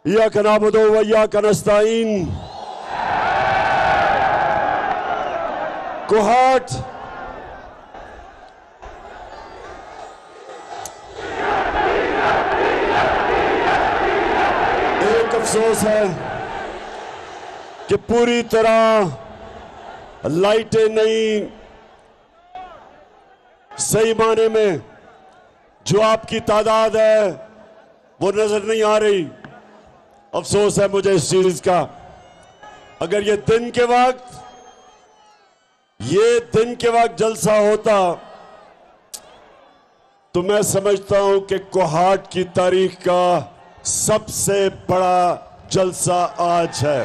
इय्याका नअबुदु व इय्याका नस्तईन। कोहाट एक अफसोस है कि पूरी तरह लाइटें नहीं, सही माने में जो आपकी तादाद है वो नजर नहीं आ रही। अफसोस है मुझे इस चीज का। अगर ये दिन के वक्त जलसा होता तो मैं समझता हूं कि कोहाट की तारीख का सबसे बड़ा जलसा आज है।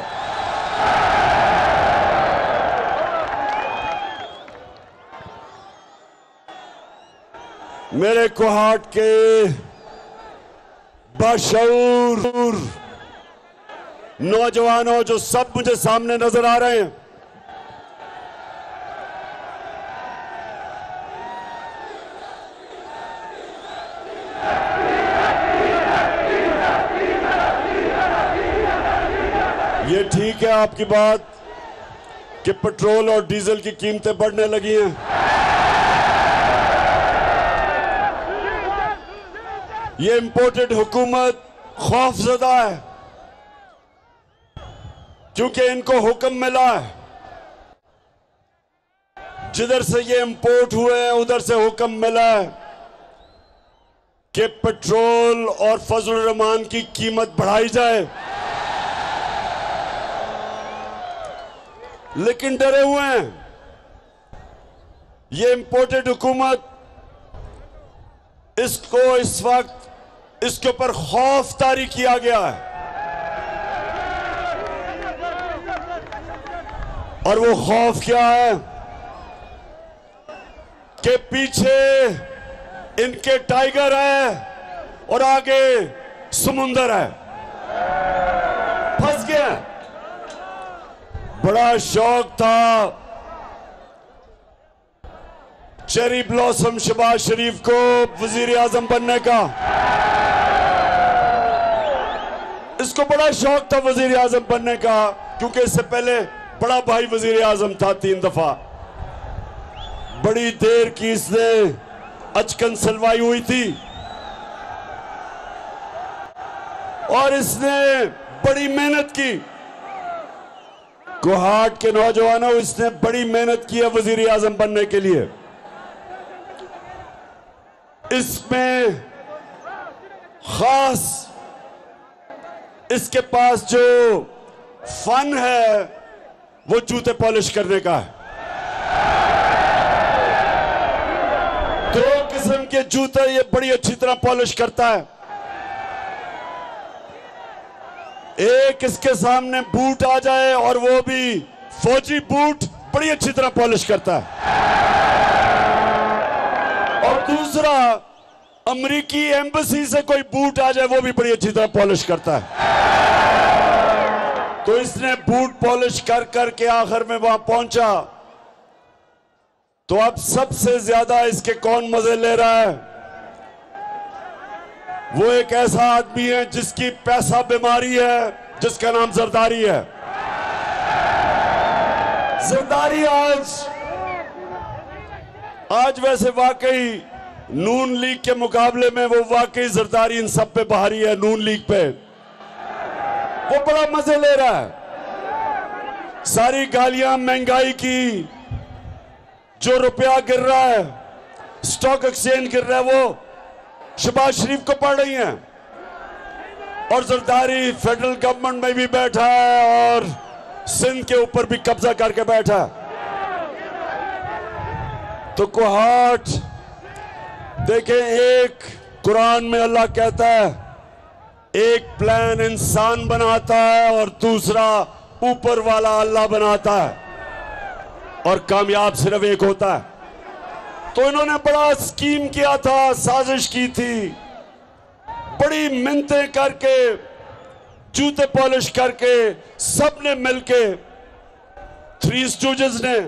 मेरे कोहाट के बाशऊर नौजवानों जो सब मुझे सामने नजर आ रहे हैं, ये ठीक है आपकी बात कि पेट्रोल और डीजल की कीमतें बढ़ने लगी हैं। ये इंपोर्टेड हुकूमत खौफजदा है क्योंकि इनको हुक्म मिला है, जिधर से ये इंपोर्ट हुए हैं उधर से हुक्म मिला है कि पेट्रोल और फजलुर रहमान की कीमत बढ़ाई जाए, लेकिन डरे हुए हैं। ये इंपोर्टेड हुकूमत इसको इस वक्त इसके ऊपर खौफ तारी किया गया है और वो खौफ क्या है कि पीछे इनके टाइगर है और आगे समुंदर है, फंस गए। बड़ा शौक था चेरी ब्लॉसम शहबाज शरीफ को वजीर आजम बनने का, इसको बड़ा शौक था वजीर आजम बनने का क्योंकि इससे पहले बड़ा भाई वजीर आजम था 3 दफा। बड़ी देर की इसने अचकन सलवाई हुई थी और इसने बड़ी मेहनत की। कोहाट के नौजवानों, इसने बड़ी मेहनत की है वजीर आजम बनने के लिए। इसमें खास इसके पास जो फन है वो जूते पॉलिश करने का है। 2 किस्म के जूते ये बड़ी अच्छी तरह पॉलिश करता है। एक इसके सामने बूट आ जाए और वो भी फौजी बूट बड़ी अच्छी तरह पॉलिश करता है, और दूसरा अमेरिकी एम्बेसी से कोई बूट आ जाए वो भी बड़ी अच्छी तरह पॉलिश करता है। तो इसने बूट पॉलिश कर करके आखिर में वहां पहुंचा। तो अब सबसे ज्यादा इसके कौन मजे ले रहा है? वो एक ऐसा आदमी है जिसकी पैसा बीमारी है, जिसका नाम जरदारी है। जरदारी आज वैसे वाकई नून लीग के मुकाबले में वो वाकई जरदारी इन सब पे भारी है। नून लीग पे वो बड़ा मजे ले रहा है। सारी गालियां महंगाई की, जो रुपया गिर रहा है, स्टॉक एक्सचेंज गिर रहा है, वो शहबाज शरीफ को पड़ रही हैं। और जरदारी फेडरल गवर्नमेंट में भी बैठा है और सिंध के ऊपर भी कब्जा करके बैठा है। तो कोहाट देखें, एक कुरान में अल्लाह कहता है एक प्लान इंसान बनाता है और दूसरा ऊपर वाला अल्लाह बनाता है, और कामयाब सिर्फ एक होता है। तो इन्होंने बड़ा स्कीम किया था, साजिश की थी, बड़ी मिन्नतें करके, जूते पॉलिश करके, सबने मिलके, 3 स्टूजेस ने,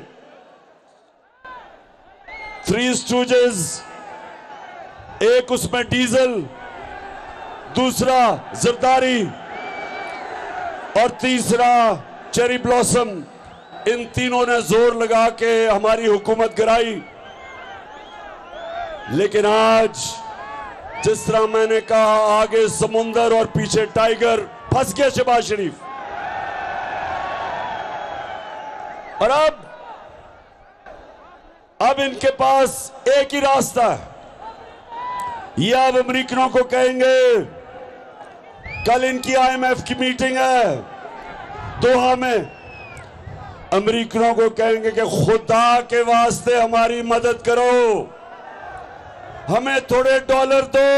3 स्टूजेस, एक उसमें डीजल, दूसरा जरदारी और तीसरा चेरी ब्लॉसम। इन तीनों ने जोर लगा के हमारी हुकूमत गिराई। लेकिन आज जिस तरह मैंने कहा, आगे समुंदर और पीछे टाइगर, फंस गया शहबाज शरीफ। और अब इनके पास एक ही रास्ता है। ये अब अमेरिकनों को कहेंगे, कल इनकी IMF की मीटिंग है दोहा में, अमेरिकनों को कहेंगे कि खुदा के वास्ते हमारी मदद करो, हमें थोड़े डॉलर दो।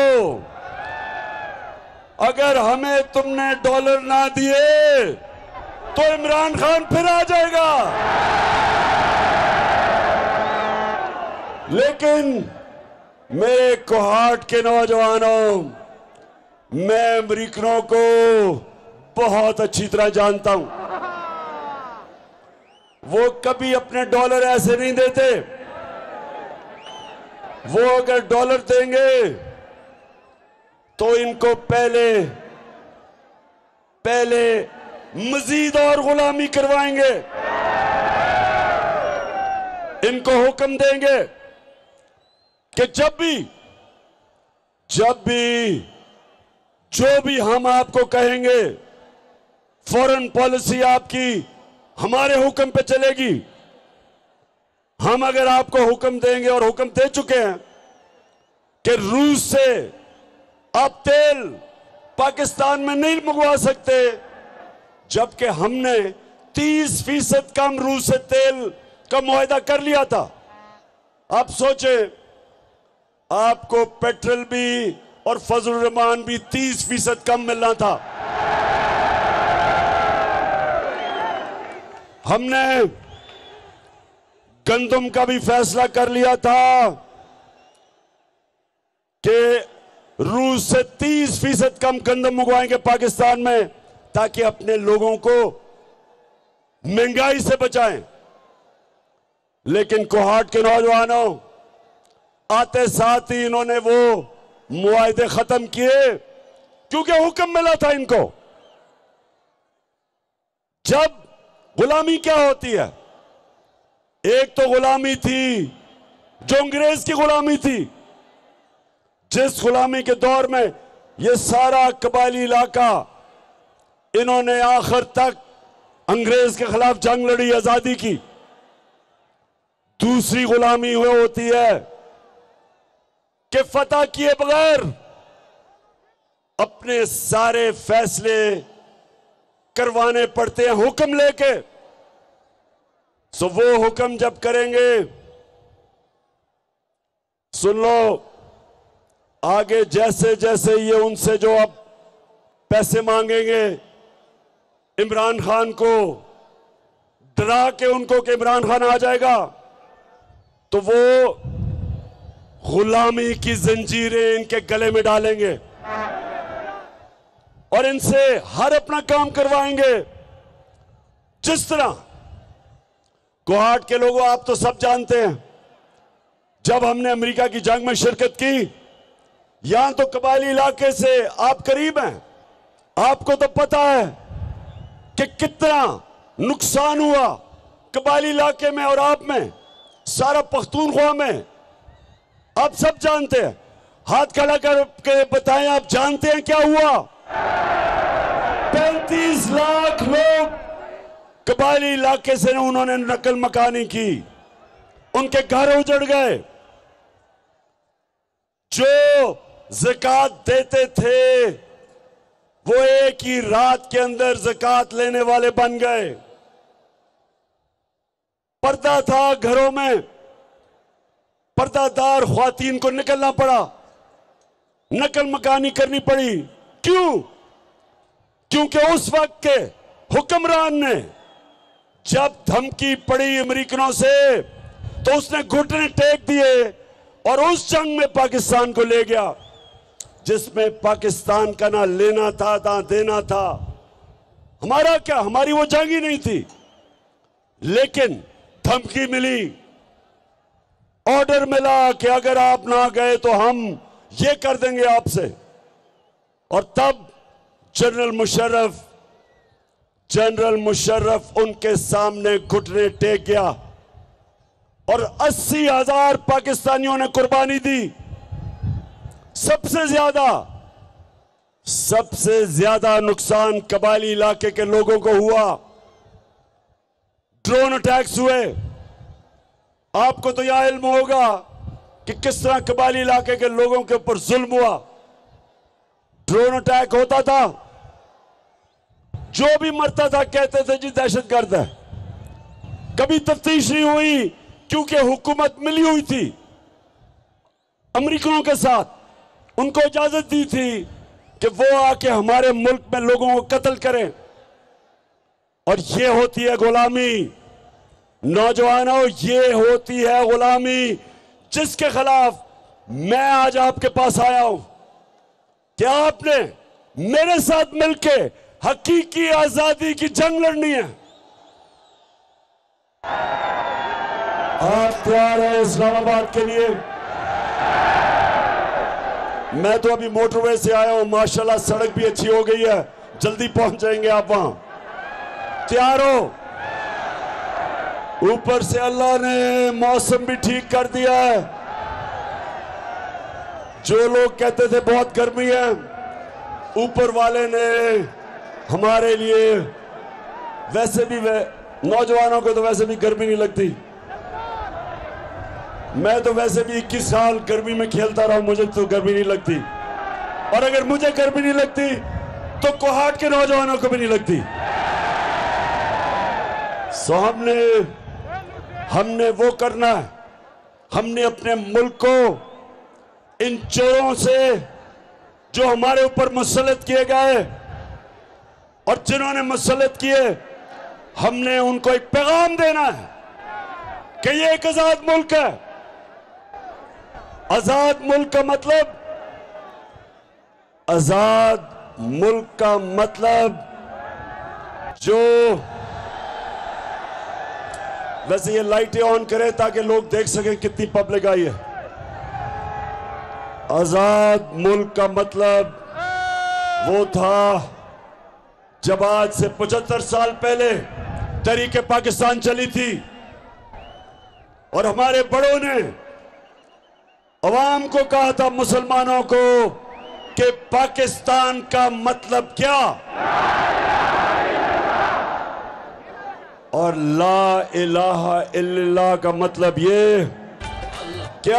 अगर हमें तुमने डॉलर ना दिए तो इमरान खान फिर आ जाएगा। लेकिन मेरे कोहाट के नौजवानों, मैं अमेरिकनों को बहुत अच्छी तरह जानता हूं। वो कभी अपने डॉलर ऐसे नहीं देते। वो अगर डॉलर देंगे तो इनको पहले मजीद और गुलामी करवाएंगे। इनको हुक्म देंगे कि जब भी जो भी हम आपको कहेंगे, फॉरेन पॉलिसी आपकी हमारे हुक्म पे चलेगी। हम अगर आपको हुक्म देंगे, और हुक्म दे चुके हैं, कि रूस से आप तेल पाकिस्तान में नहीं मंगवा सकते, जबकि हमने 30% कम रूस से तेल का मुआहदा कर लिया था। आप सोचें, आपको पेट्रोल भी और फजल रहमान भी 30% कम मिलना था। हमने गंदम का भी फैसला कर लिया था कि रूस से 30% कम गंदम मंगवाएंगे पाकिस्तान में, ताकि अपने लोगों को महंगाई से बचाएं। लेकिन कोहाट के नौजवानों, आते साथ ही इन्होंने वो मुआहदे खत्म किए, क्योंकि हुक्म मिला था इनको। जब गुलामी क्या होती है, एक तो गुलामी थी जो अंग्रेज की गुलामी थी, जिस गुलामी के दौर में ये सारा कबायली इलाका इन्होंने आखिर तक अंग्रेज के खिलाफ जंग लड़ी, आजादी की। दूसरी गुलामी हुई होती है कि फतह किए बगैर अपने सारे फैसले करवाने पड़ते हैं हुक्म लेके। सो वो हुक्म जब करेंगे, सुन लो, आगे जैसे जैसे ये उनसे जो अब पैसे मांगेंगे, इमरान खान को डरा के उनको कि इमरान खान आ जाएगा, तो वो गुलामी की जंजीरें इनके गले में डालेंगे और इनसे हर अपना काम करवाएंगे। जिस तरह कोहाट के लोगों, आप तो सब जानते हैं, जब हमने अमेरिका की जंग में शिरकत की, यहां तो कबायली इलाके से आप करीब हैं, आपको तो पता है कि कितना नुकसान हुआ कबायली इलाके में और आप में, सारा पख्तूनख्वा में। आप सब जानते हैं, हाथ खड़ा करके बताएं, आप जानते हैं क्या हुआ? 35 लाख लोग कबायली इलाके से उन्होंने नकल मकानी की, उनके घर उजड़ गए। जो ज़कात देते थे वो एक ही रात के अंदर ज़कात लेने वाले बन गए। पर्दा था घरों में, पर्दादार ख्वातीन को निकलना पड़ा, नकल मकानी करनी पड़ी। क्यों? क्योंकि उस वक्त के हुक्मरान ने जब धमकी पड़ी अमेरिकनों से, तो उसने घुटने टेक दिए और उस जंग में पाकिस्तान को ले गया, जिसमें पाकिस्तान का ना लेना था ना देना था। हमारा क्या, हमारी वो जंग ही नहीं थी, लेकिन धमकी मिली, ऑर्डर मिला कि अगर आप ना गए तो हम ये कर देंगे आपसे। और तब जनरल मुशर्रफ जनरल मुशर्रफ उनके सामने घुटने टेक गया और 80,000 पाकिस्तानियों ने कुर्बानी दी। सबसे ज्यादा नुकसान कबायली इलाके के लोगों को हुआ। ड्रोन अटैक्स हुए। आपको तो यह इल्म होगा कि किस तरह कबायली इलाके के लोगों के ऊपर जुल्म हुआ। ड्रोन अटैक होता था, जो भी मरता था कहते थे जी दहशतगर्द है। कभी तफ्तीश नहीं हुई क्योंकि हुकूमत मिली हुई थी अमेरिकनों के साथ, उनको इजाजत दी थी कि वो आके हमारे मुल्क में लोगों को कत्ल करें। और ये होती है गुलामी। नौजवानों, ये होती है गुलामी जिसके खिलाफ मैं आज आपके पास आया हूं। क्या आपने मेरे साथ मिलके हकीकी आजादी की जंग लड़नी है? आप तैयार हैं इस्लामाबाद के लिए? मैं तो अभी मोटरवे से आया हूं, माशाल्लाह सड़क भी अच्छी हो गई है, जल्दी पहुंच जाएंगे आप वहां। तैयार हो? ऊपर से अल्लाह ने मौसम भी ठीक कर दिया है। जो लोग कहते थे बहुत गर्मी है, ऊपर वाले ने हमारे लिए, वैसे भी नौजवानों को तो वैसे भी गर्मी नहीं लगती। मैं तो वैसे भी 21 साल गर्मी में खेलता रहा हूं, मुझे तो गर्मी नहीं लगती। और अगर मुझे गर्मी नहीं लगती तो कोहाट के नौजवानों को भी नहीं लगती। सो हमने वो करना है। हमने अपने मुल्क को इन चोरों से जो हमारे ऊपर मुसल्लत किए गए और जिन्होंने मुसल्लत किए, हमने उनको एक पैगाम देना है कि ये एक आजाद मुल्क है। आजाद मुल्क का मतलब, आजाद मुल्क का मतलब जो, वैसे ये लाइटें ऑन करें ताकि लोग देख सकें कितनी पब्लिक आई है। आजाद मुल्क का मतलब वो था जब आज से 75 साल पहले तहरीक पाकिस्तान चली थी और हमारे बड़ों ने अवाम को कहा था, मुसलमानों को, कि पाकिस्तान का मतलब क्या, और ला इलाहा इल्लल्लाह का मतलब ये कि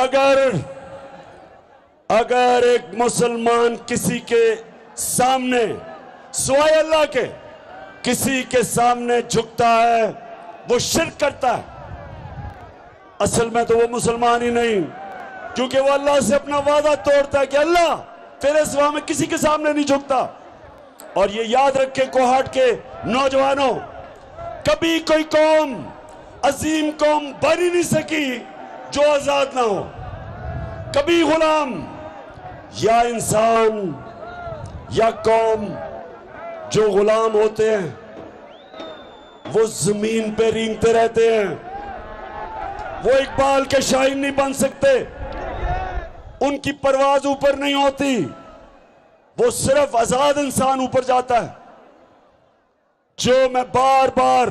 अगर एक मुसलमान किसी के सामने सिवाय अल्लाह के किसी के सामने झुकता है, वो शिर्क करता है। असल में तो वो मुसलमान ही नहीं, क्योंकि वो अल्लाह से अपना वादा तोड़ता है कि अल्लाह तेरे सिवा में किसी के सामने नहीं झुकता। और ये याद रखे कोहाट के नौजवानों, कभी कोई कौम अजीम कौम बन ही नहीं सकी जो आजाद ना हो। कभी गुलाम या इंसान या कौम जो गुलाम होते हैं वो जमीन पे रेंगते रहते हैं, वो इकबाल के शायर नहीं बन सकते, उनकी परवाज ऊपर नहीं होती, वो सिर्फ आजाद इंसान ऊपर जाता है। जो मैं बार बार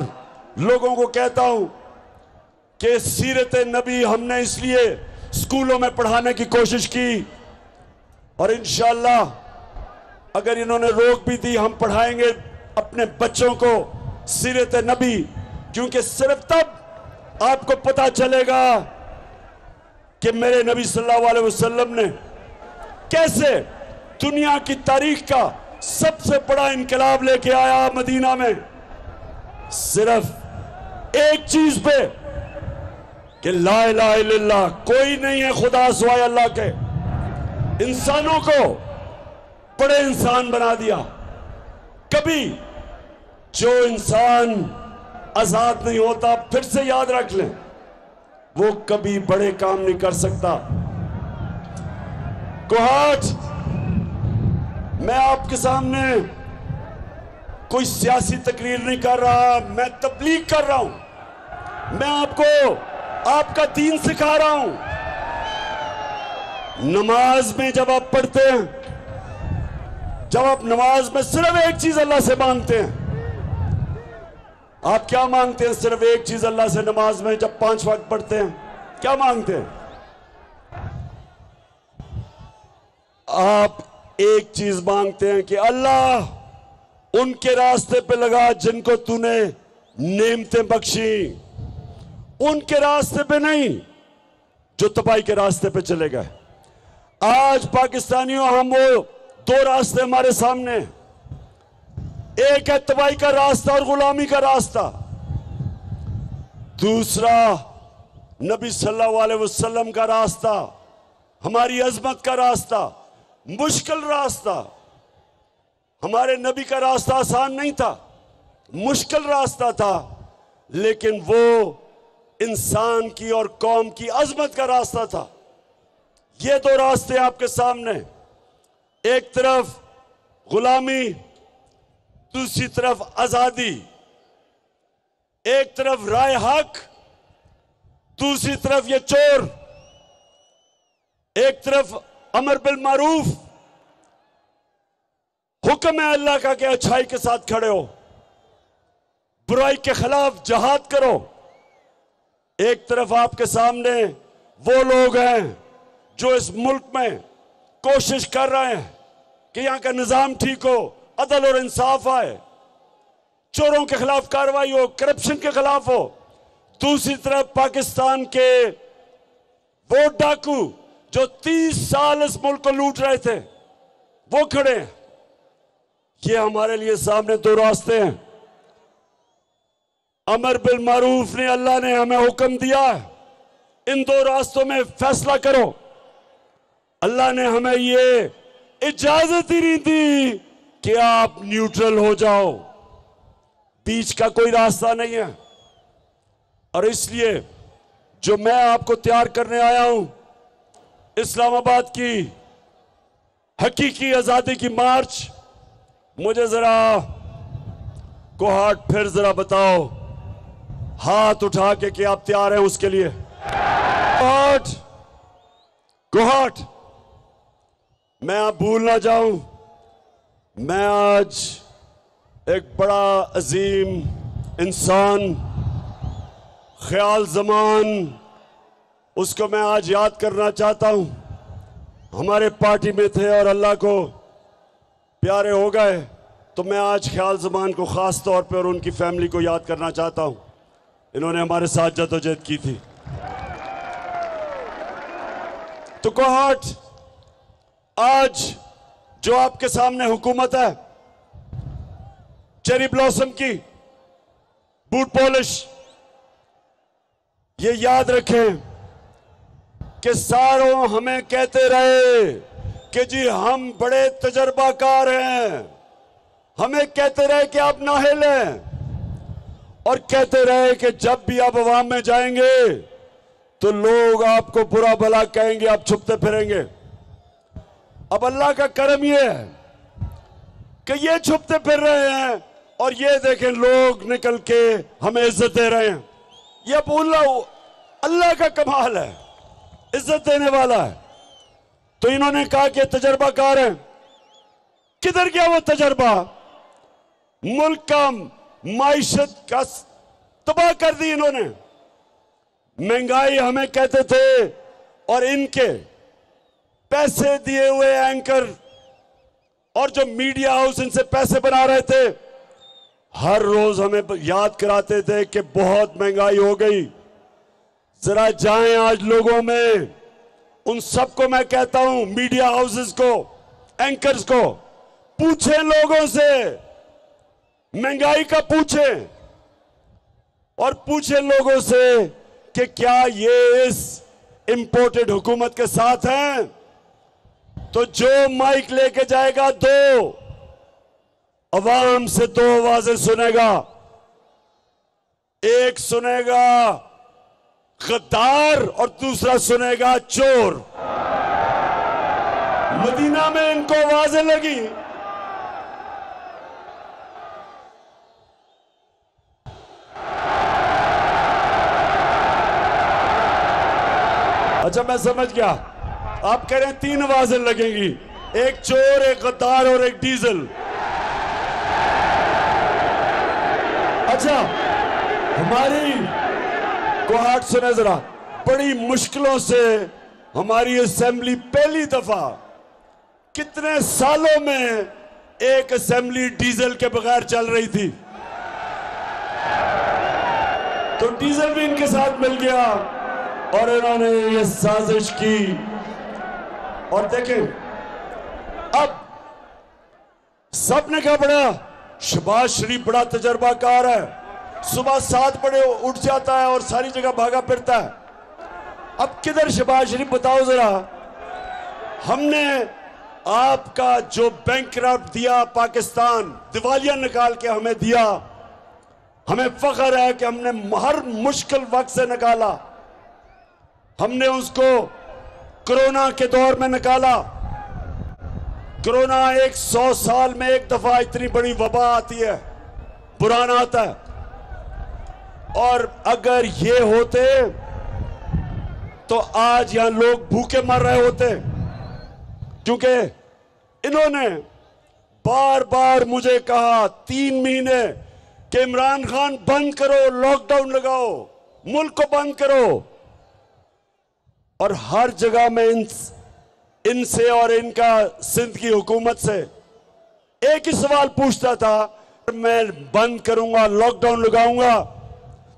लोगों को कहता हूं कि सीरत नबी हमने इसलिए स्कूलों में पढ़ाने की कोशिश की, और इंशाअल्लाह अगर इन्होंने रोक भी दी, हम पढ़ाएंगे अपने बच्चों को सीरत नबी, क्योंकि सिर्फ तब आपको पता चलेगा कि मेरे नबी सल्लल्लाहु अलैहि वसल्लम ने कैसे दुनिया की तारीख का सबसे बड़ा इनकलाब लेके आया मदीना में, सिर्फ एक चीज पे कि ला इलाहा इल्लल्लाह, कोई नहीं है खुदा सिवाय अल्लाह के। इंसानों को बड़े इंसान बना दिया। कभी जो इंसान आजाद नहीं होता, फिर से याद रख लें, वो कभी बड़े काम नहीं कर सकता। कोहाट, मैं आपके सामने कोई सियासी तकरीर नहीं कर रहा, मैं तबलीग कर रहा हूं। मैं आपको आपका दीन सिखा रहा हूं। नमाज में जब आप पढ़ते हैं, जब आप नमाज में सिर्फ एक चीज अल्लाह से मांगते हैं आप क्या मांगते हैं? सिर्फ एक चीज अल्लाह से नमाज में जब 5 वक्त पढ़ते हैं, क्या मांगते हैं? आप एक चीज मांगते हैं कि अल्लाह उनके रास्ते पे लगा जिनको तूने नेमतें बख्शी, उनके रास्ते पे नहीं जो तबाही के रास्ते पे चले गए। आज पाकिस्तानियों, हम वो 2 रास्ते हमारे सामने, एक है तबाही का रास्ता और गुलामी का रास्ता, दूसरा नबी सल्लल्लाहु अलैहि वसल्लम का रास्ता, हमारी अजमत का रास्ता, मुश्किल रास्ता। हमारे नबी का रास्ता आसान नहीं था, मुश्किल रास्ता था, लेकिन वो इंसान की और कौम की अजमत का रास्ता था। ये 2 रास्ते आपके सामने, एक तरफ गुलामी, दूसरी तरफ आजादी। एक तरफ राय हक, दूसरी तरफ ये चोर। एक तरफ अमर बिल मारूफ, हुक्म है अल्लाह का कि अच्छाई के साथ खड़े हो, बुराई के खिलाफ जहाद करो। एक तरफ आपके सामने वो लोग हैं जो इस मुल्क में कोशिश कर रहे हैं कि यहां का निजाम ठीक हो, अदल और इंसाफ आए, चोरों के खिलाफ कार्रवाई हो, करप्शन के खिलाफ हो। दूसरी तरफ पाकिस्तान के वो डाकू जो 30 साल इस मुल्क को लूट रहे थे, वो खड़े हैं। ये हमारे लिए सामने 2 रास्ते हैं। अमर बिल मारूफ ने, अल्लाह ने हमें हुक्म दिया है, इन 2 रास्तों में फैसला करो। अल्लाह ने हमें ये इजाजत ही नहीं दी कि आप न्यूट्रल हो जाओ, बीच का कोई रास्ता नहीं है। और इसलिए जो मैं आपको तैयार करने आया हूं, इस्लामाबाद की हकीकी आजादी की मार्च, मुझे जरा कोहाट फिर जरा बताओ, हाथ उठा के कि आप तैयार हैं उसके लिए। कोहाट, कोहाट, मैं आप भूल ना जाऊं, मैं आज एक बड़ा अजीम इंसान, ख्याल जमान, उसको मैं आज याद करना चाहता हूं। हमारे पार्टी में थे और अल्लाह को प्यारे हो गए, तो मैं आज ख्याल जमान को खास तौर पे और उनकी फैमिली को याद करना चाहता हूं। इन्होंने हमारे साथ जद्दोजहद की थी। तो कोहाट, आज जो आपके सामने हुकूमत है, चेरी ब्लॉसम की, बूट पॉलिश, ये याद रखें कि सारों हमें कहते रहे कि जी हम बड़े तजर्बाकार हैं, हमें कहते रहे कि आप नाहिल हैं, और कहते रहे कि जब भी आप अवाम में जाएंगे तो लोग आपको बुरा भला कहेंगे, आप छुपते फिरेंगे। अब अल्लाह का करम यह है कि ये छुपते फिर रहे हैं और ये देखें लोग निकल के हमें इज्जत दे रहे हैं। ये अल्लाह का कमाल है, इज्जत देने वाला है। तो इन्होंने कहा कि तजर्बाकार हैं। किधर गया वो तजर्बा? मुल्क का माइशत का तबाह कर दी इन्होंने। महंगाई हमें कहते थे, और इनके पैसे दिए हुए एंकर और जो मीडिया हाउस इनसे पैसे बना रहे थे, हर रोज हमें याद कराते थे कि बहुत महंगाई हो गई। जरा जाएं आज लोगों में, उन सबको मैं कहता हूं, मीडिया हाउसेस को, एंकर्स को, पूछें लोगों से, महंगाई का पूछें, और पूछें लोगों से कि क्या ये इस इंपोर्टेड हुकूमत के साथ हैं। तो जो माइक लेके जाएगा, 2 अवाम से 2 आवाजें सुनेगा। एक सुनेगा गद्दार और दूसरा सुनेगा चोर। मदीना में इनको आवाजें लगी, अच्छा मैं समझ गया, आप कह रहे हैं 3 आवाजें लगेंगी, एक चोर, एक गद्दार और एक डीजल। अच्छा, हमारी कोहाट सुने जरा, बड़ी मुश्किलों से हमारी असेंबली पहली दफा कितने सालों में एक असेंबली डीजल के बगैर चल रही थी, तो डीजल भी इनके साथ मिल गया और इन्होंने ये साजिश की। और देखें, अब सबने कहा बड़ा शहबाज शरीफ बड़ा तजर्बाकार है, सुबह 7 बजे उठ जाता है और सारी जगह भागा फिरता है। अब किधर शहबाज शरीफ, बताओ जरा। हमने आपका जो बैंकरप्ट दिया पाकिस्तान, दिवालिया निकाल के हमें दिया, हमें फख्र है कि हमने हर मुश्किल वक्त से निकाला। हमने उसको कोरोना के दौर में निकाला। कोरोना 100 साल में एक दफा इतनी बड़ी वबा आती है, बुरान आता है। और अगर ये होते तो आज यहां लोग भूखे मर रहे होते, क्योंकि इन्होंने बार बार मुझे कहा 3 महीने कि इमरान खान बंद करो, लॉकडाउन लगाओ, मुल्क को बंद करो। और हर जगह में इनसे और इनका सिंध की हुकूमत से एक ही सवाल पूछता था, मैं बंद करूंगा, लॉकडाउन लगाऊंगा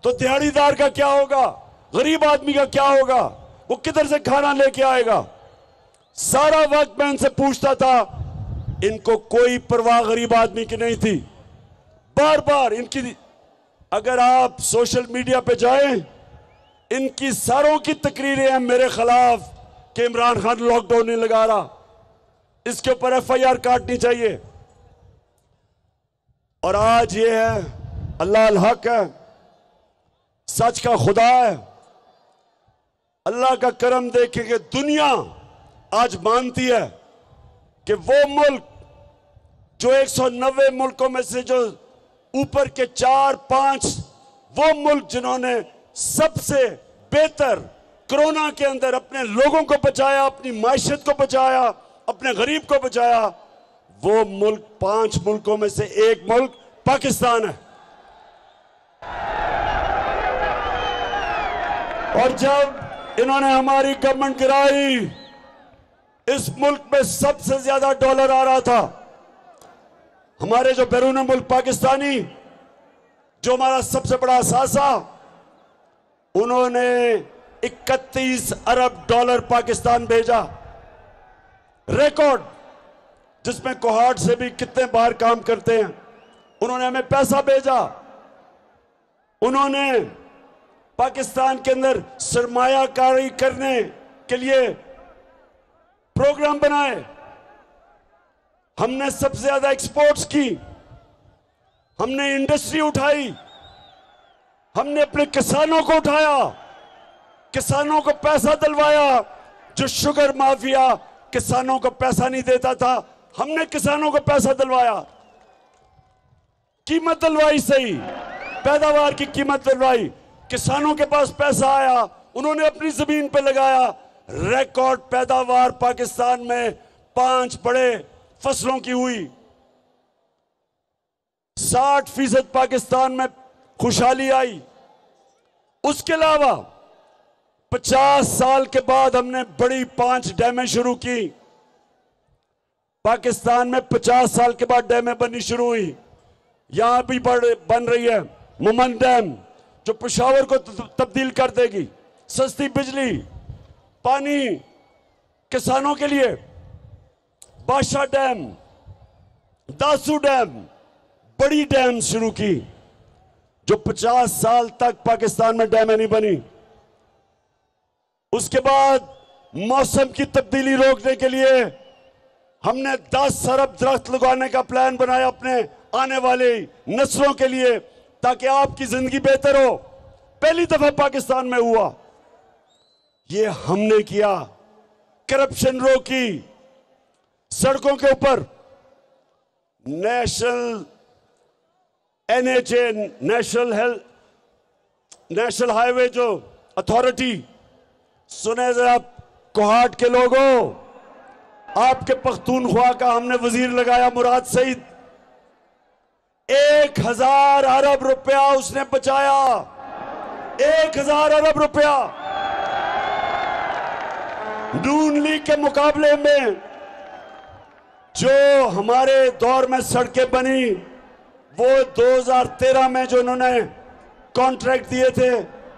तो दिहाड़ीदार का क्या होगा, गरीब आदमी का क्या होगा, वो किधर से खाना लेके आएगा। सारा वक्त मैं इनसे पूछता था, इनको कोई परवाह गरीब आदमी की नहीं थी। बार बार इनकी, अगर आप सोशल मीडिया पे जाएं, इनकी सारों की तकरीरें हैं मेरे खिलाफ कि इमरान खान लॉकडाउन नहीं लगा रहा, इसके ऊपर FIR काटनी चाहिए। और आज ये है, अल्लाह अल हक है, सच का खुदा है। अल्लाह का करम देखे कि दुनिया आज मानती है कि वो मुल्क जो 190 मुल्कों में से जो ऊपर के 4-5 वो मुल्क जिन्होंने सबसे बेहतर कोरोना के अंदर अपने लोगों को बचाया, अपनी मायशत को बचाया, अपने गरीब को बचाया, वो मुल्क 5 मुल्कों में से एक मुल्क पाकिस्तान है। और जब इन्होंने हमारी गवर्नमेंट गिराई, इस मुल्क में सबसे ज्यादा डॉलर आ रहा था। हमारे जो बैरून मुल्क पाकिस्तानी, जो हमारा सबसे बड़ा असासा, उन्होंने 31 अरब डॉलर पाकिस्तान भेजा, रिकॉर्ड, जिसमें कोहाट से भी कितने बाहर काम करते हैं। उन्होंने हमें पैसा भेजा, उन्होंने पाकिस्तान के अंदर सरमायाकारी करने के लिए प्रोग्राम बनाए। हमने सबसे ज्यादा एक्सपोर्ट्स की, हमने इंडस्ट्री उठाई, हमने अपने किसानों को उठाया, किसानों को पैसा दिलवाया। जो शुगर माफिया किसानों को पैसा नहीं देता था, हमने किसानों को पैसा दिलवाया, कीमत दिलवाई, सही पैदावार की कीमत दिलवाई, किसानों के पास पैसा आया, उन्होंने अपनी जमीन पे लगाया। रिकॉर्ड पैदावार पाकिस्तान में 5 बड़े फसलों की हुई। 60% पाकिस्तान में खुशहाली आई। उसके अलावा 50 साल के बाद हमने बड़ी 5 डैमें शुरू की। पाकिस्तान में 50 साल के बाद डैमें बननी शुरू हुई। यहां भी बन रही है मुमन डैम, जो पेशावर को तब्दील कर देगी। सस्ती बिजली, पानी किसानों के लिए। बादशाह डैम, दासू डैम, बड़ी डैम शुरू की, जो 50 साल तक पाकिस्तान में डैमें नहीं बनी। उसके बाद मौसम की तब्दीली रोकने के लिए हमने 10 अरब दरख्त लगाने का प्लान बनाया अपने आने वाले नस्लों के लिए, ताकि आपकी जिंदगी बेहतर हो। पहली दफा पाकिस्तान में हुआ, ये हमने किया। करप्शन रोकी, सड़कों के ऊपर नेशनल NHA, नेशनल हाईवे जो अथॉरिटी, सुने जरा कोहाट के लोगों, आपके पख्तूनख्वा का हमने वजीर लगाया मुराद सईद। 1000 अरब रुपया उसने बचाया। 1000 अरब रुपया नून लीग के मुकाबले में जो हमारे दौर में सड़कें बनी, वो 2013 में जो इन्होंने कॉन्ट्रैक्ट दिए थे,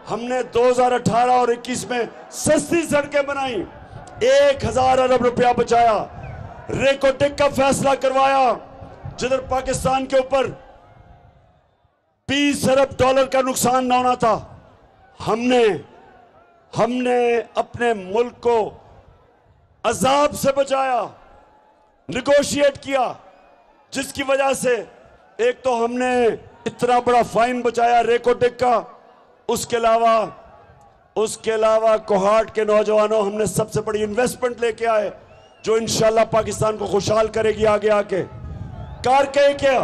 हमने 2018 और 21 में सस्ती सड़कें बनाई। 1000 अरब रुपया बचाया। रेकोटेक का फैसला करवाया, जिधर पाकिस्तान के ऊपर 20 अरब डॉलर का नुकसान न होना था। हमने अपने मुल्क को अजाब से बचाया, निगोशिएट किया, जिसकी वजह से एक तो हमने इतना बड़ा फाइन बचाया रेकोटेक का, उसके अलावा कोहाट के नौजवानों हमने सबसे बड़ी इन्वेस्टमेंट लेके आए, जो इंशाल्लाह पाकिस्तान को खुशहाल करेगी आगे आके। कारके क्या,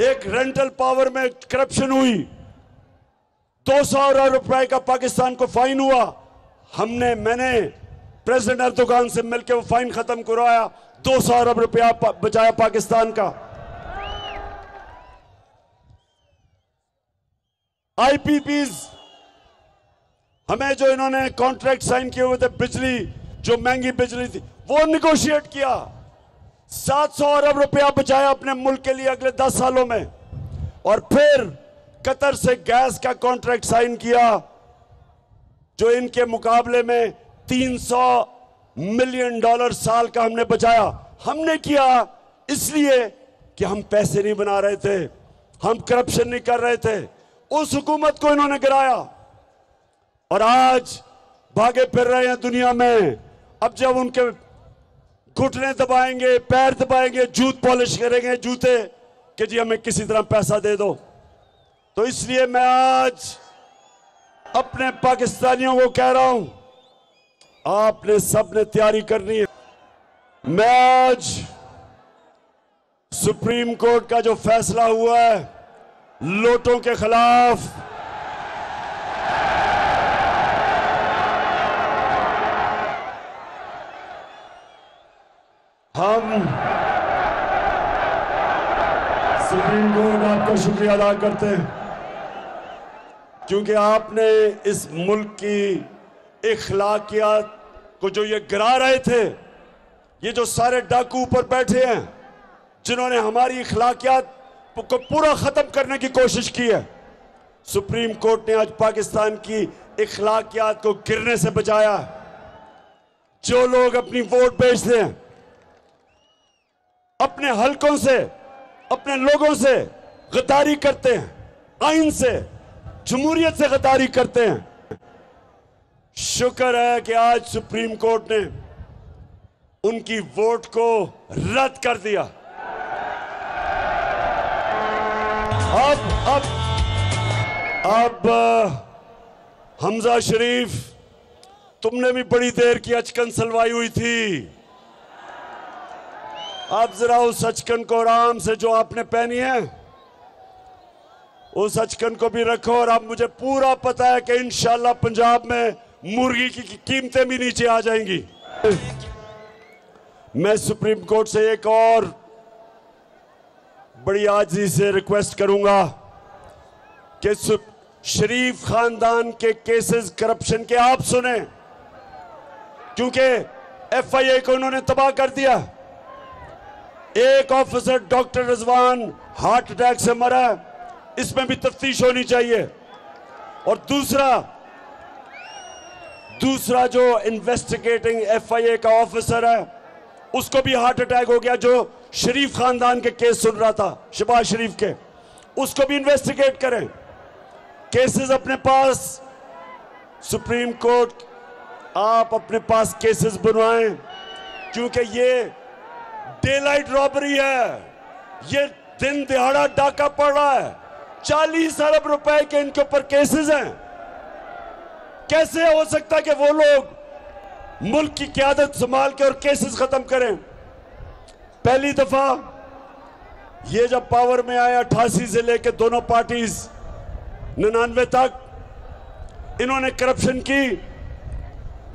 एक रेंटल पावर में करप्शन हुई, 200 अरब रुपए का पाकिस्तान को फाइन हुआ। मैंने प्रेसिडेंट अर्दोगान से मिलकर वो फाइन खत्म करवाया, 200 अरब रुपया बचाया पाकिस्तान का। आईपीपीज हमें जो इन्होंने कॉन्ट्रैक्ट साइन किए हुए थे, बिजली जो महंगी बिजली थी, वो निगोशिएट किया। 700 अरब रुपया बचाया अपने मुल्क के लिए अगले 10 सालों में। और फिर कतर से गैस का कॉन्ट्रैक्ट साइन किया, जो इनके मुकाबले में 300 मिलियन डॉलर साल का हमने बचाया। हमने किया इसलिए कि हम पैसे नहीं बना रहे थे, हम करप्शन नहीं कर रहे थे। उस हुकूमत को इन्होंने गिराया और आज भागे फिर रहे हैं दुनिया में। अब जब उनके घुटने दबाएंगे, पैर दबाएंगे, जूत पॉलिश करेंगे जूते कि जी हमें किसी तरह पैसा दे दो। तो इसलिए मैं आज अपने पाकिस्तानियों को कह रहा हूं, आपने सबने तैयारी करनी है। मैं आज सुप्रीम कोर्ट का जो फैसला हुआ है लोटों के खिलाफ, हम सुप्रीम कोर्ट आपका शुक्रिया अदा करते हैं, क्योंकि आपने इस मुल्क की इखलाकियात को जो ये गिरा रहे थे, ये जो सारे डाकू ऊपर बैठे हैं जिन्होंने हमारी इखलाकियात को पूरा खत्म करने की कोशिश की है, सुप्रीम कोर्ट ने आज पाकिस्तान की इखलाकियात को गिरने से बचाया। जो लोग अपनी वोट बेचते हैं, अपने हलकों से, अपने लोगों से गद्दारी करते हैं, आइन से, जमहूरियत से गद्दारी करते हैं, शुक्र है कि आज सुप्रीम कोर्ट ने उनकी वोट को रद्द कर दिया। अब हमजा शरीफ, तुमने भी बड़ी देर की अचकन सलवाई हुई थी। आप जरा उस अचकन को आराम से जो आपने पहनी है, उस अचकन को भी रखो। और अब मुझे पूरा पता है कि इंशाल्लाह पंजाब में मुर्गी की कीमतें भी नीचे आ जाएंगी। मैं सुप्रीम कोर्ट से एक और बड़ी आजिज़ी से रिक्वेस्ट करूंगा कि शरीफ खानदान के केसेस करप्शन के आप सुने, क्योंकि एफआईए को उन्होंने तबाह कर दिया। एक officer doctor Rizwan heart attack से मरा, इसमें भी तफ्तीश होनी चाहिए। और दूसरा जो इन्वेस्टिगेटिंग एफआईए का ऑफिसर है, उसको भी हार्ट अटैक हो गया, जो शरीफ खानदान के केस सुन रहा था, शहबाज शरीफ के। उसको भी इन्वेस्टिगेट करें। केसेस अपने पास, सुप्रीम कोर्ट आप अपने पास केसेस बनवाएं, क्योंकि ये डे लाइट रॉबरी है, ये दिन दिहाड़ा डाका पड़ रहा है। 40 अरब रुपए के इनके ऊपर केसेस हैं। कैसे हो सकता है कि वो लोग मुल्क की क़यादत संभाल के और केसेस खत्म करें? पहली दफा ये जब पावर में आया 88 से लेकर दोनों पार्टीज 99 तक, इन्होंने करप्शन की।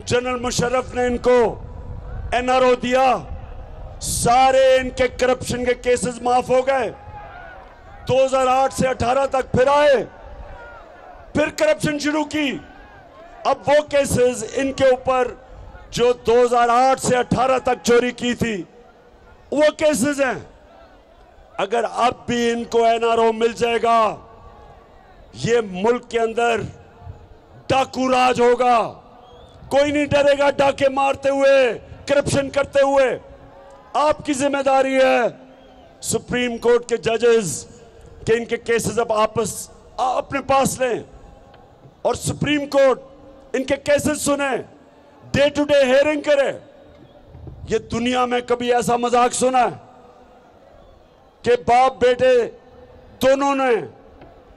जनरल मुशर्रफ ने इनको एनआरओ दिया, सारे इनके करप्शन के केसेस माफ हो गए। 2008 से 18 तक फिर आए, फिर करप्शन शुरू की। अब वो केसेस इनके ऊपर जो 2008 से 18 तक चोरी की थी वो केसेस हैं। अगर अब भी इनको एनआरओ मिल जाएगा, ये मुल्क के अंदर डाकू राज होगा। कोई नहीं डरेगा डाके मारते हुए, करप्शन करते हुए। आपकी जिम्मेदारी है सुप्रीम कोर्ट के जजेस के इनके केसेस अब अपने पास लें और सुप्रीम कोर्ट इनके केसेस सुने, डे टू डे हेयरिंग करे। ये दुनिया में कभी ऐसा मजाक सुना है कि बाप बेटे दोनों ने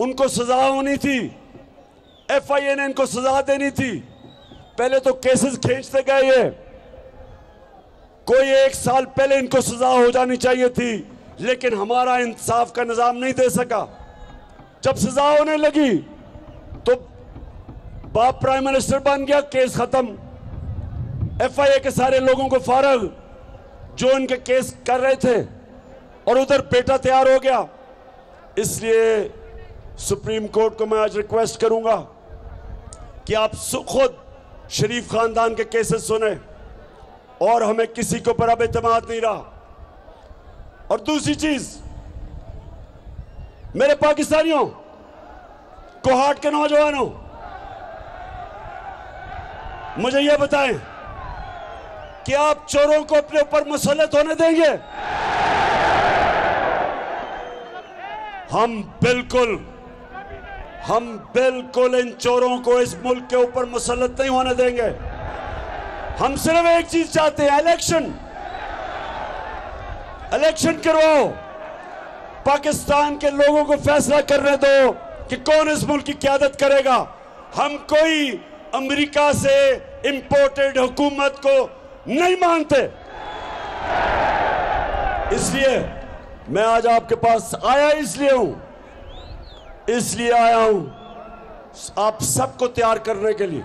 उनको सजा होनी थी, एफआईए ने इनको सजा देनी थी। पहले तो केसेस खींचते गए, ये कोई 1 साल पहले इनको सजा हो जानी चाहिए थी, लेकिन हमारा इंसाफ का निजाम नहीं दे सका। जब सजा होने लगी तो बाप प्राइम मिनिस्टर बन गया, केस खत्म। एफआईए के सारे लोगों को फारग जो इनके केस कर रहे थे, और उधर बेटा तैयार हो गया। इसलिए सुप्रीम कोर्ट को मैं आज रिक्वेस्ट करूंगा कि आप खुद शरीफ खानदान के केसेस सुने, और हमें किसी के ऊपर अब एतमाद नहीं रहा। और दूसरी चीज, मेरे पाकिस्तानियों, कोहाट के नौजवानों, मुझे यह बताएं कि आप चोरों को अपने ऊपर मुसल्लत होने देंगे? हम बिल्कुल इन चोरों को इस मुल्क के ऊपर मुसल्लत नहीं होने देंगे। हम सिर्फ एक चीज चाहते हैं, इलेक्शन करवाओ। पाकिस्तान के लोगों को फैसला करने दो कि कौन इस मुल्क की क़यादत करेगा। हम कोई अमेरिका से इंपोर्टेड हुकूमत को नहीं मानते। इसलिए मैं आज आपके पास आया, इसलिए आया हूं आप सबको तैयार करने के लिए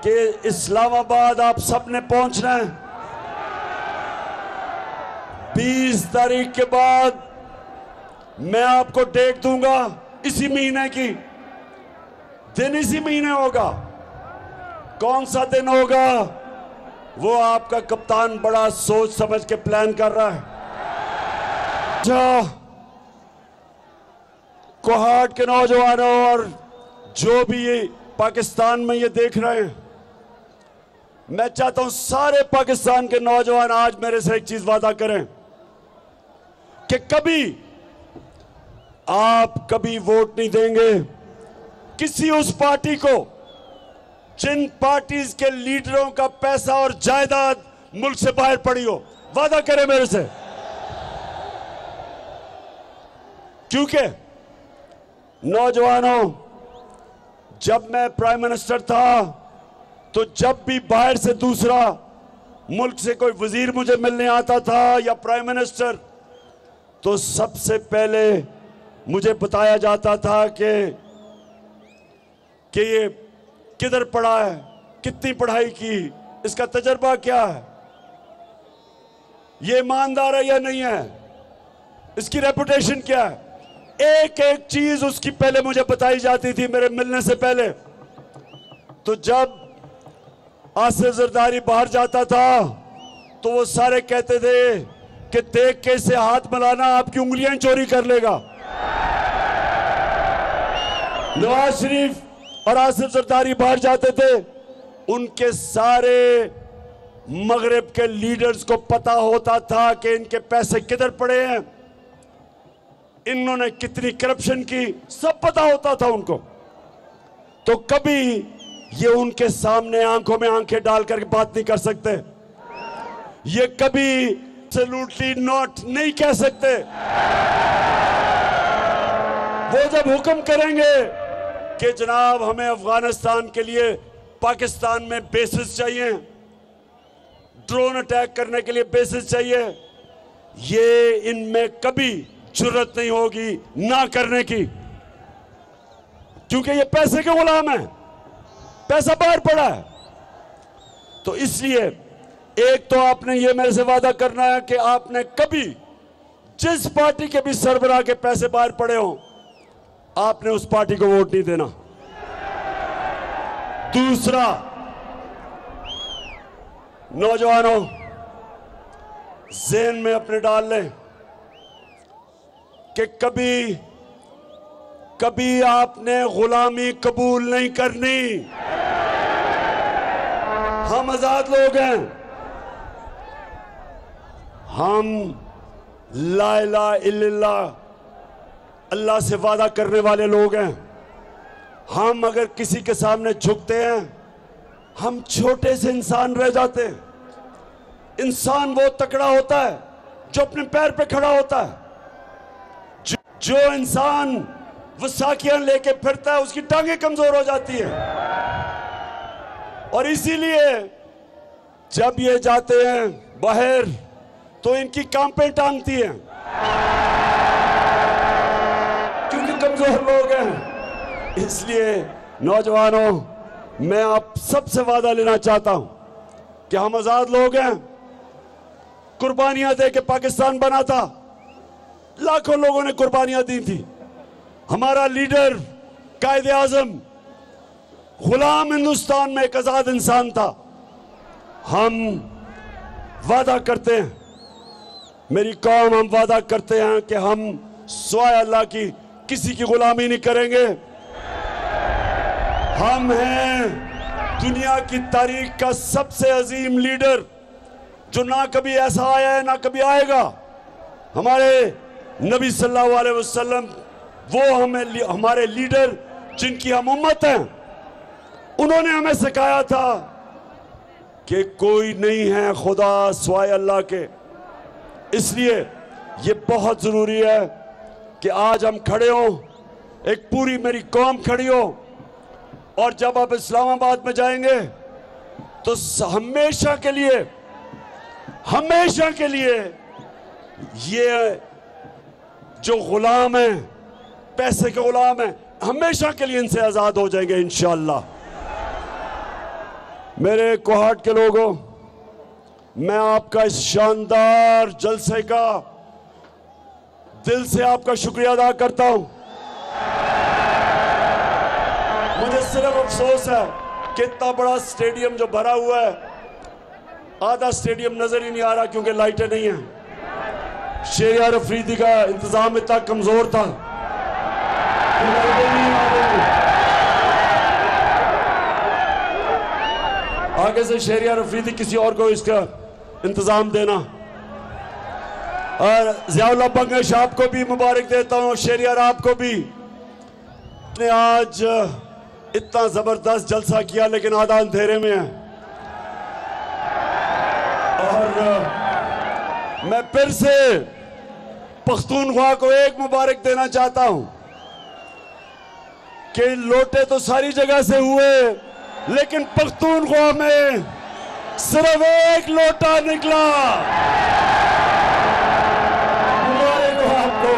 कि इस्लामाबाद आप सबने पहुंचना है। 20 तारीख के बाद मैं आपको डेट दूंगा, इसी महीने की। दिन इसी महीने होगा। कौन सा दिन होगा वो आपका कप्तान बड़ा सोच समझ के प्लान कर रहा है। अच्छा, कोहाट के नौजवानों और जो भी ये पाकिस्तान में ये देख रहे हैं, मैं चाहता हूं सारे पाकिस्तान के नौजवान आज मेरे से एक चीज वादा करें कि आप कभी वोट नहीं देंगे किसी उस पार्टी को जिन पार्टीज के लीडरों का पैसा और जायदाद मुल्क से बाहर पड़ी हो। वादा करें मेरे से, क्योंकि नौजवानों, जब मैं प्राइम मिनिस्टर था तो जब भी बाहर से दूसरा मुल्क से कोई वजीर मुझे मिलने आता था या प्राइम मिनिस्टर, तो सबसे पहले मुझे बताया जाता था कि ये किधर पढ़ा है, कितनी पढ़ाई की, इसका तजर्बा क्या है, ये ईमानदार है या नहीं है, इसकी रेपुटेशन क्या है। एक एक चीज उसकी पहले मुझे बताई जाती थी मेरे मिलने से पहले। तो जब आसिफ जरदारी बाहर जाता था तो वो सारे कहते थे कि देख के इसे हाथ मिलाना, आपकी उंगलियां चोरी कर लेगा। नवाज शरीफ और आसिफ जरदारी बाहर जाते थे, उनके सारे मगरिब के लीडर्स को पता होता था कि इनके पैसे किधर पड़े हैं, इन्होंने कितनी करप्शन की, सब पता होता था उनको। तो कभी ये उनके सामने आंखों में आंखें डालकर बात नहीं कर सकते, ये कभी एब्सोल्युटली नॉट नहीं कह सकते। वो जब हुक्म करेंगे कि जनाब हमें अफगानिस्तान के लिए पाकिस्तान में बेसिस चाहिए, ड्रोन अटैक करने के लिए बेसिस चाहिए, ये इनमें कभी जुर्रत नहीं होगी ना करने की, क्योंकि ये पैसे के गुलाम है, पैसा बाहर पड़ा है। तो इसलिए एक तो आपने ये मेरे से वादा करना है कि आपने कभी जिस पार्टी के भी सरबराह के पैसे बाहर पड़े हों, आपने उस पार्टी को वोट नहीं देना। दूसरा, नौजवानों, ज़हन में अपने डाल लें कि कभी कभी आपने गुलामी कबूल नहीं करनी। हम आजाद लोग हैं, हम ला इलाहा इल्लल्लाह अल्लाह से वादा करने वाले लोग हैं। हम अगर किसी के सामने झुकते हैं, हम छोटे से इंसान रह जाते हैं। इंसान वो तकड़ा होता है जो अपने पैर पे खड़ा होता है। जो इंसान वसाखियां लेके फिरता है, उसकी टांगें कमजोर हो जाती है। और इसीलिए जब ये जाते हैं बाहर तो इनकी कांपें टांगती हैं, क्योंकि कमजोर लोग हैं। इसलिए नौजवानों, मैं आप सबसे वादा लेना चाहता हूं कि हम आजाद लोग हैं। कुर्बानियां दे के पाकिस्तान बना था, लाखों लोगों ने कुर्बानियां दी थी। हमारा लीडर कायदे आजम गुलाम हिंदुस्तान में एक आजाद इंसान था। हम वादा करते हैं, मेरी कौम, हम वादा करते हैं कि हम सिवाय अल्लाह की किसी की गुलामी नहीं करेंगे। हम हैं दुनिया की तारीख का सबसे अजीम लीडर, जो ना कभी ऐसा आया है ना कभी आएगा। हमारे नबी सल्लल्लाहु अलैहि वसल्लम वो हमारे लीडर जिनकी हम उम्मत हैं, उन्होंने हमें सिखाया था कि कोई नहीं है खुदा सिवाय अल्लाह के। इसलिए ये बहुत जरूरी है कि आज हम खड़े हों, एक पूरी मेरी कौम खड़ी हो। और जब आप इस्लामाबाद में जाएंगे तो हमेशा के लिए ये जो गुलाम है, पैसे के गुलाम है, हमेशा के लिए इनसे आजाद हो जाएंगे इंशाअल्लाह। मेरे कोहाट के लोगों, मैं आपका इस शानदार जलसे का दिल से आपका शुक्रिया अदा करता हूं। मुझे सिर्फ अफसोस है कि इतना बड़ा स्टेडियम जो भरा हुआ है, आधा स्टेडियम नजर ही नहीं आ रहा क्योंकि लाइटें नहीं हैं। शहरियार अफरीदी का इंतजाम इतना कमजोर था, आगे से शहरियार अफरीदी किसी और को इसका इंतजाम देना। और ज़ियाउल्लाह बंगश आपको भी मुबारक देता हूँ, शहरियार आपको भी। ने आज इतना जबरदस्त जलसा किया लेकिन आधा अंधेरे में है। और मैं फिर से पख्तूनख्वा को एक मुबारक देना चाहता हूं कि लोटे तो सारी जगह से हुए, लेकिन पख्तूनख्वा में सिर्फ एक लोटा निकला। मुबारक हो आपको।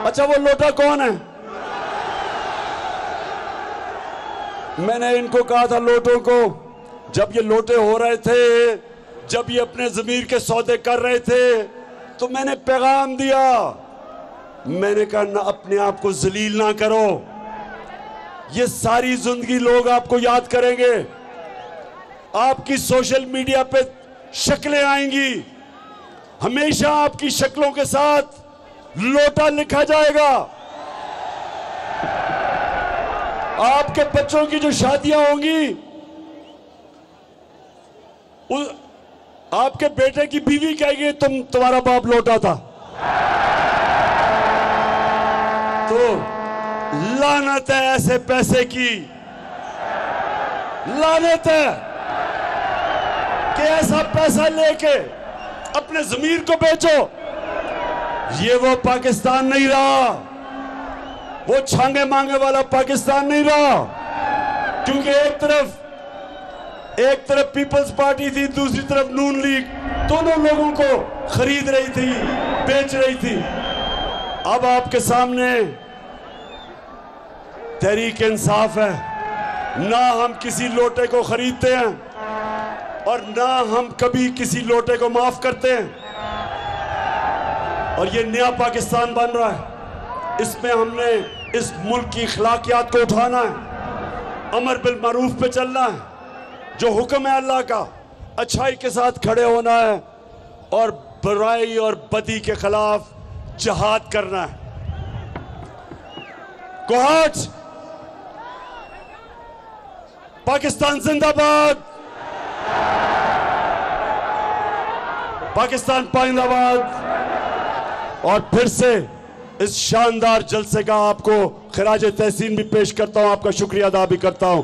अच्छा, वो लोटा कौन है? मैंने इनको कहा था लोटों को, जब ये लोटे हो रहे थे, जब ये अपने ज़मीर के सौदे कर रहे थे, तो मैंने पैगाम दिया, मैंने कहा ना, अपने आप को जलील ना करो। ये सारी जिंदगी लोग आपको याद करेंगे, आपकी सोशल मीडिया पे शक्लें आएंगी, हमेशा आपकी शक्लों के साथ लोटा लिखा जाएगा। आपके बच्चों की जो शादियां होंगी, आपके बेटे की बीवी कहेगी तुम्हारा बाप लोटा था। तो लानत है ऐसे पैसे की, लानत है कि ऐसा पैसा लेके अपने जमीर को बेचो। ये वो पाकिस्तान नहीं रहा, वो छांगे मांगे वाला पाकिस्तान नहीं रहा। क्योंकि एक तरफ पीपल्स पार्टी थी, दूसरी तरफ नून लीग, दोनों लोगों को खरीद रही थी, बेच रही थी। अब आपके सामने तहरीक इंसाफ है। ना हम किसी लोटे को खरीदते हैं और ना हम कभी किसी लोटे को माफ करते हैं। और ये नया पाकिस्तान बन रहा है। इसमें हमने इस मुल्क की अखलाकियात को उठाना है, अमर बिल मारूफ पे चलना है, जो हुक्म है अल्लाह का अच्छाई के साथ खड़े होना है और बुराई और बदी के खिलाफ जिहाद करना है। कोहाट, पाकिस्तान जिंदाबाद, पाकिस्तान पाइंदाबाद। और फिर से इस शानदार जलसे का आपको खिराज तहसीन भी पेश करता हूं, आपका शुक्रिया अदा भी करता हूं।